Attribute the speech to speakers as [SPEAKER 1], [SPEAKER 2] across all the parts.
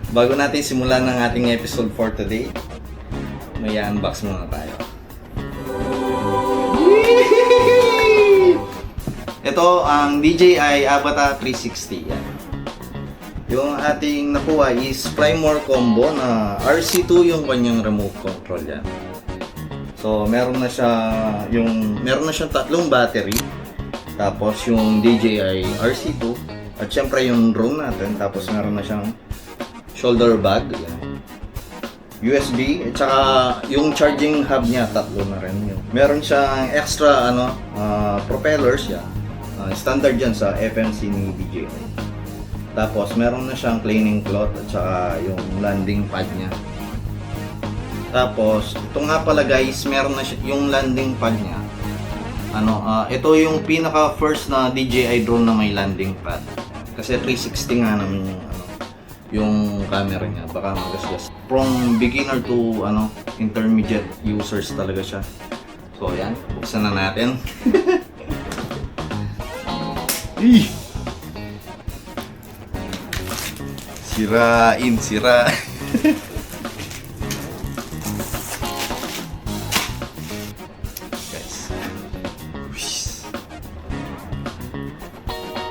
[SPEAKER 1] Bago natin simulan ng ating episode for today, may unbox muna tayo. Ito ang DJI Avata 360. Yan. Yung ating nakuha is Primor Combo na RC2 yung kanyang remote control yan. So meron na siyang tatlong battery. Tapos yung DJI RC2 at syempre yung drone natin. Tapos meron na siyang shoulder bag, yan. USB, at saka yung charging hub niya, tatlo na rin yun. Meron siyang extra propellers yan. Standard yan sa FMC ni DJI. Tapos meron na siyang cleaning cloth at saka yung landing pad niya. Tapos ito nga pala guys, meron na yung landing pad niya. Ito yung pinaka first na DJI drone na may landing pad. Kasi 360 nga naman yung camera niya, baka magasgas. From beginner to intermediate users talaga siya. So yan, buksan na natin. Sira. Guys.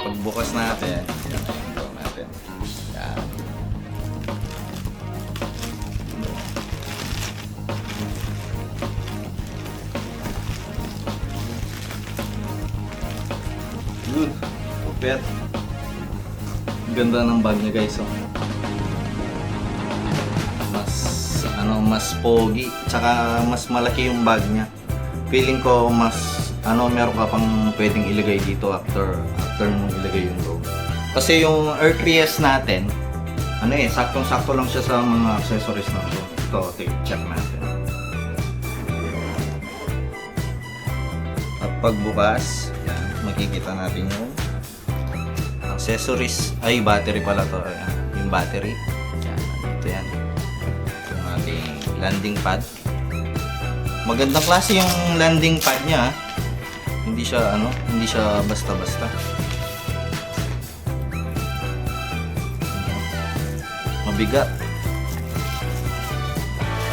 [SPEAKER 1] Pagbukas natin, yan. Good. Pupet. Ganda ng bag niya guys. Mas pogi. Tsaka mas malaki yung bag niya. Feeling ko mas meron ka pang pwedeng ilagay dito after mong ilagay yung drone. Kasi yung Earth natin, saktong-sakto lang siya sa mga accessories na ito. Ito, check natin. At pagbukas, yan, makikita natin yung accessories. Ay, battery pala to. Ayan, yung battery. Yan, ito yan. Yung ating landing pad. Magandang klase yung landing pad niya. Hindi siya basta-basta. Mabigat.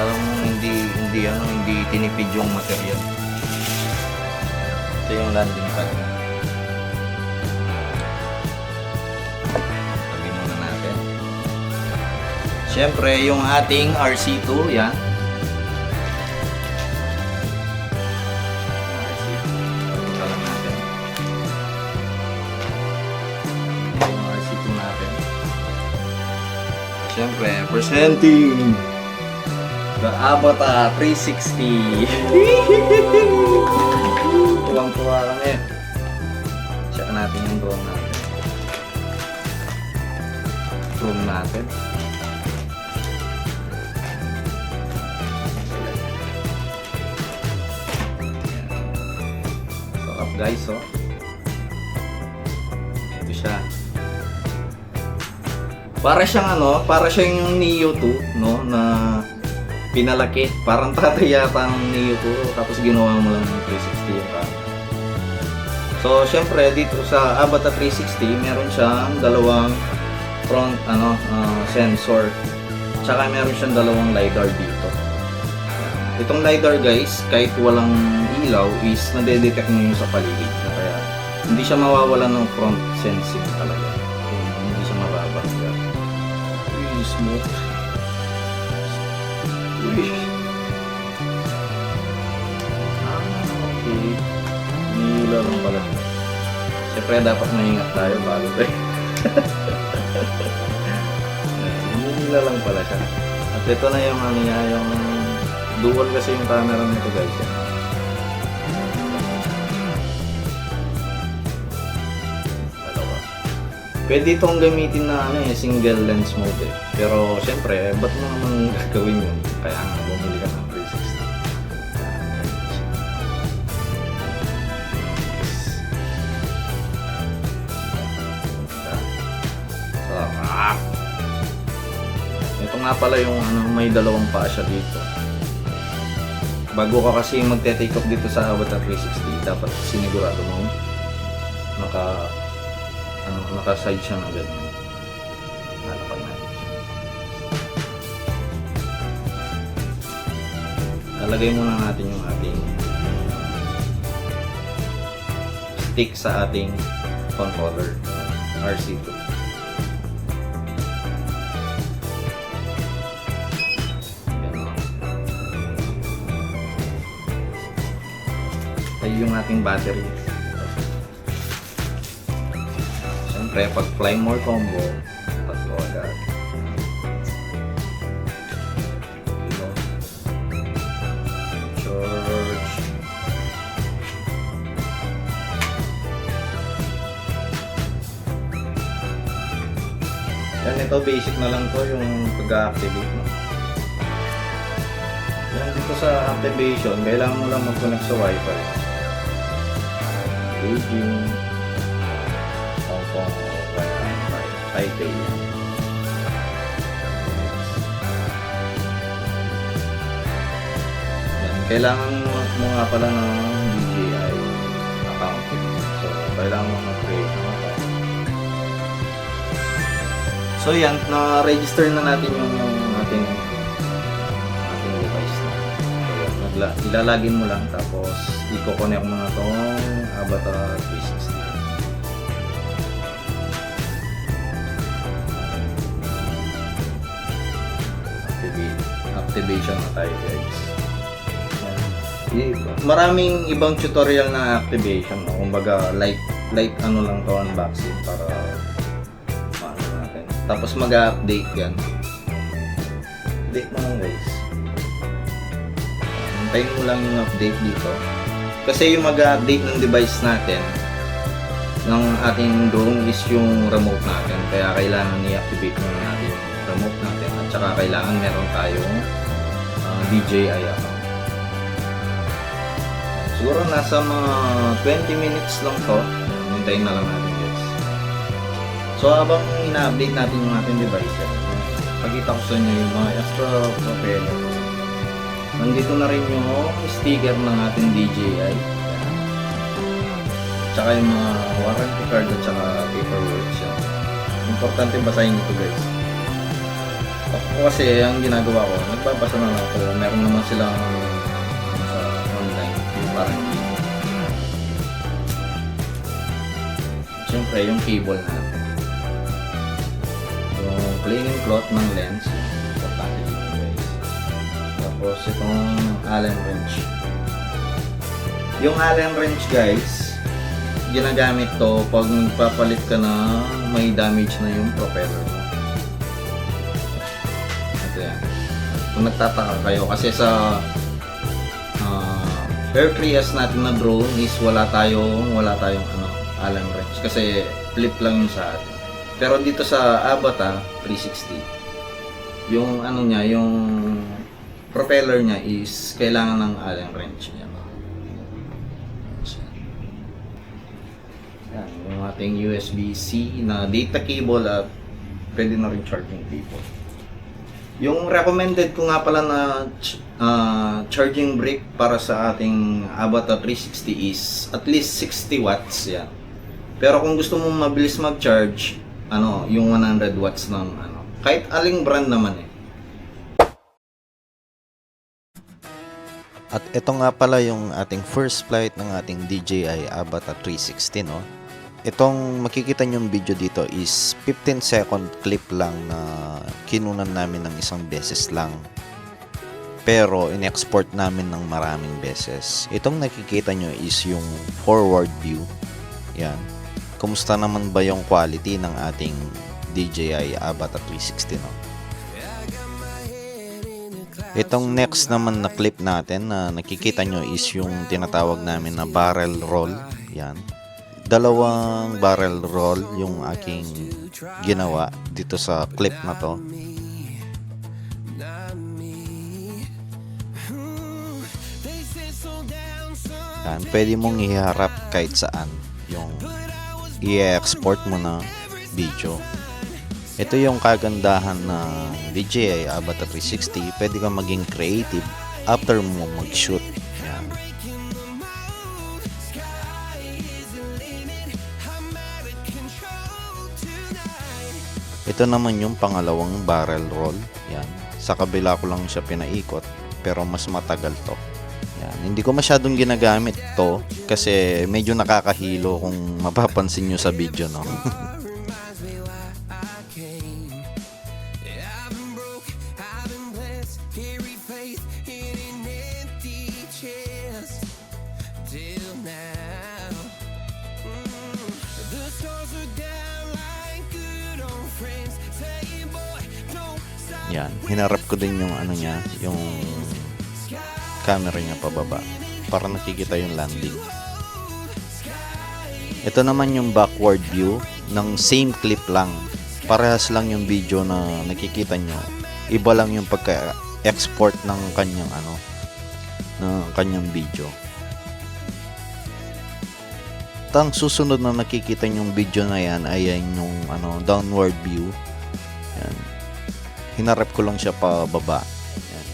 [SPEAKER 1] Alam mo, hindi tinipid yung material. Ito yung landing pad. Tabi muna natin. Siyempre, yung ating RC2, yan. Tabi lang natin. Yung RC2 natin. Siyempre, presenting the Avata 360. Tuwang-tuwa lang eh. Check natin yung drone natin. Zoom natin. So up guys, ito siya. Para siyang yung Neo 2, na pinalaki. Parang tatay yata ang Neo 2, tapos ginawa mo lang ng 360 yung camera. So, syempre, dito sa Avata 360, meron siyang dalawang front, sensor. Tsaka meron siyang dalawang LiDAR dito. Itong LiDAR guys, kahit walang ilaw, is nade-detect mo yung sa paligid. Kaya, hindi siya mawawalan ng front sensing talaga. Hindi siya mababangga. Smooth. Okay. Nila lang pala. Siyempre dapat maingat tayo bago tayo. Nila lang pala siya. At ito na yung yung dual kasi yung camera nito guys. Pwede itong gamitin na single lens mode eh. Pero syempre, ba't mo naman gagawin yun? Kaya nga bumili ka ng 360. Sarap! Ito nga pala yung may dalawang paa siya dito. Bago ka kasi magte-take off dito sa Avata 360, dapat sinigurado mo naka-side siya na gano'n. Nalapag natin siya. lalagay muna natin yung ating stick sa ating controller RC2. Ay yung ating battery. Siyempre, pag fly more combo, tatlo agad. Charge. Yan, ito basic na lang to yung pag-activate, no? Yan, dito sa activation, kailangan mo lang mag-connect sa Wi-Fi. Beijing, Hong Kong, Taipei. Yan, kailangan mo nga pala ng DJI account. So, kailangan mo mag-create ng account. So, yan, na-register na natin yung ating device na. So, yan, ilalagin mo lang tapos i-connect mo na itong Avatar 360. Activation na tayo, guys. Maraming ibang tutorial na activation, no? Kumbaga light ano lang to, unboxing para paano natin. Tapos mag-update yan. Update mo lang, guys. Hintayin mo lang yung update dito. Kasi yung mag-update ng device natin ng ating drone is yung remote natin. Kaya kailangan i-activate muna natin yung remote natin. At saka kailangan meron tayong DJI account. Siguro nasa mga 20 minutes lang to. Hintayin na lang natin, guys. So habang ina-update natin yung ating device, pagkita ko sa inyo yung mga extra propeller. Nandito na rin yung sticker ng ating DJI. Tsaka yung mga warranty card at saka paperwork siya. Importante basahin ito, guys. Ako kasi ang ginagawa ko, nagbabasa na lang ako. Meron naman silang sa online yung warranty. Siyempre yung cable natin. Yung cleaning cloth ng lens. Importante dito, guys. Tapos itong Allen wrench. Yung Allen wrench, guys, ginagamit to pag nagpapalit ka na may damage na yung propeller mo. Ito yan. Kung nagtataka kayo kasi sa Air Krias natin na drone is wala tayong Allen wrench kasi flip lang yun sa atin. Pero dito sa Avatar 360, yung ano niya, yung propeller niya is kailangan ng Allen wrench niya. Yan, yung ating USB-C na data cable at pwede na rin charging cable. Yung recommended ko nga pala na charging brick para sa ating Avatar 360 is at least 60 watts yan. Pero kung gusto mong mabilis mag-charge, yung 100 watts ng kahit aling brand naman eh.
[SPEAKER 2] At ito nga pala yung ating first flight ng ating DJI Avatar 360, no? Itong makikita nyong video dito is 15 second clip lang na kinunan namin ng isang beses lang. Pero in-export namin ng maraming beses. Itong nakikita nyo is yung forward view. Yan. Kumusta naman ba yung quality ng ating DJI Avatar 360, no? Itong next naman na clip natin na nakikita nyo is yung tinatawag namin na barrel roll. Yan. 2 barrel roll yung aking ginawa dito sa clip na to. Yan. Pwede mong iharap kahit saan yung i-export mo na video. Ito yung kagandahan ng DJI Avatar 360. Pwede kang maging creative after mo mag-shoot. Yan. Ito naman yung pangalawang barrel roll. Yan. Sa kabila ko lang siya pinaikot pero mas matagal to. Yan. Hindi ko masyadong ginagamit to kasi medyo nakakahilo kung mapapansin nyo sa video, no? Yan, hinarap ko din yung ano niya, yung camera niya pababa para nakikita yung landing. Ito naman yung backward view ng same clip lang. Parehas lang yung video na nakikita nyo. Iba lang yung pagka-export ng kanyang ng kanyang video. Ang susunod na nakikita yung video na yan ay yung downward view. Yan. Hinarap ko lang siya pa baba. Yan.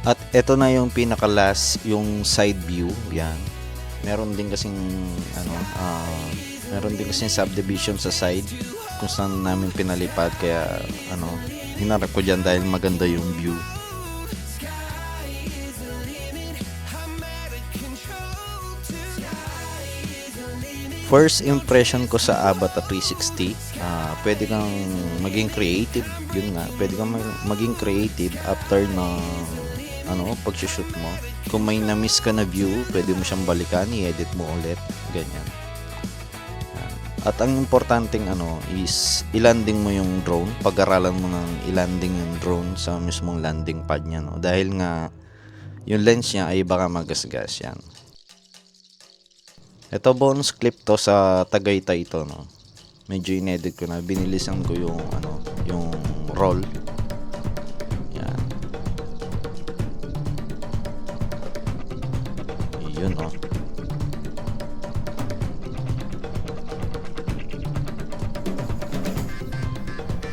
[SPEAKER 2] At ito na yung pinaka last, yung side view. Yan. Meron din kasing subdivision sa side kung saan namin pinalipad, kaya hinarap ko diyan dahil maganda yung view. First impression ko sa Avata 360, pwede kang maging creative, yun nga, pwede kang maging creative after ng pag-shoot mo. Kung may na-miss ka na view, pwede mo siyang balikan, i-edit mo ulit, ganyan. At ang importanteng is i-landing mo yung drone, pag-aralan mo ng i-landing yung drone sa mismong landing pad niya, no? Dahil nga yung lens niya ay baka magasgas yan. Ito bonus clip to sa Tagaytay ito, no. Medyo inedit ko na, binilisan ko yung yung roll. Yan. Yun, oh.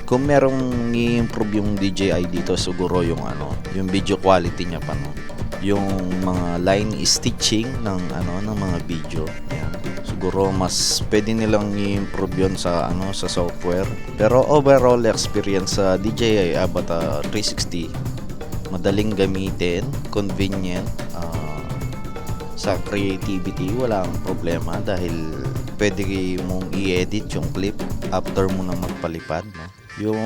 [SPEAKER 2] Kung merong i-improve yung DJI dito, siguro yung yung video quality niya pa, no. Yung mga line stitching ng mga video. Yan. Siguro mas pwede nilang i-improve yun sa sa software. Pero overall experience sa DJI Avata 360, madaling gamitin, convenient, sa creativity walang problema dahil pwede mong i-edit yung clip after mo na magpalipad, no? Yung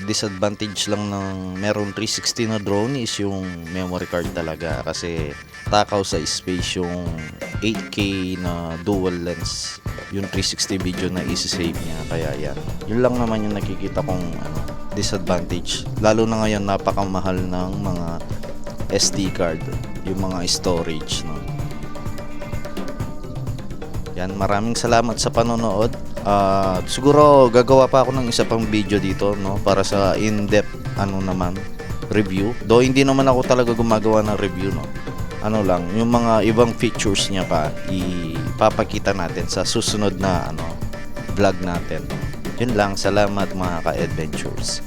[SPEAKER 2] disadvantage lang ng meron 360 na drone is yung memory card talaga, kasi takaw sa space yung 8K na dual lens yung 360 video na isi-save niya, kaya yan. Yun lang naman yung nakikita kong disadvantage, lalo na ngayon napakamahal ng mga SD card, yung mga storage, no? Yan, maraming salamat sa panonood. Siguro gagawa pa ako ng isa pang video dito, no, para sa in-depth review. Though hindi naman ako talaga gumagawa ng review, no. Lang, yung mga ibang features niya pa ipapakita natin sa susunod na vlog natin. Yun lang, salamat mga ka-adventures.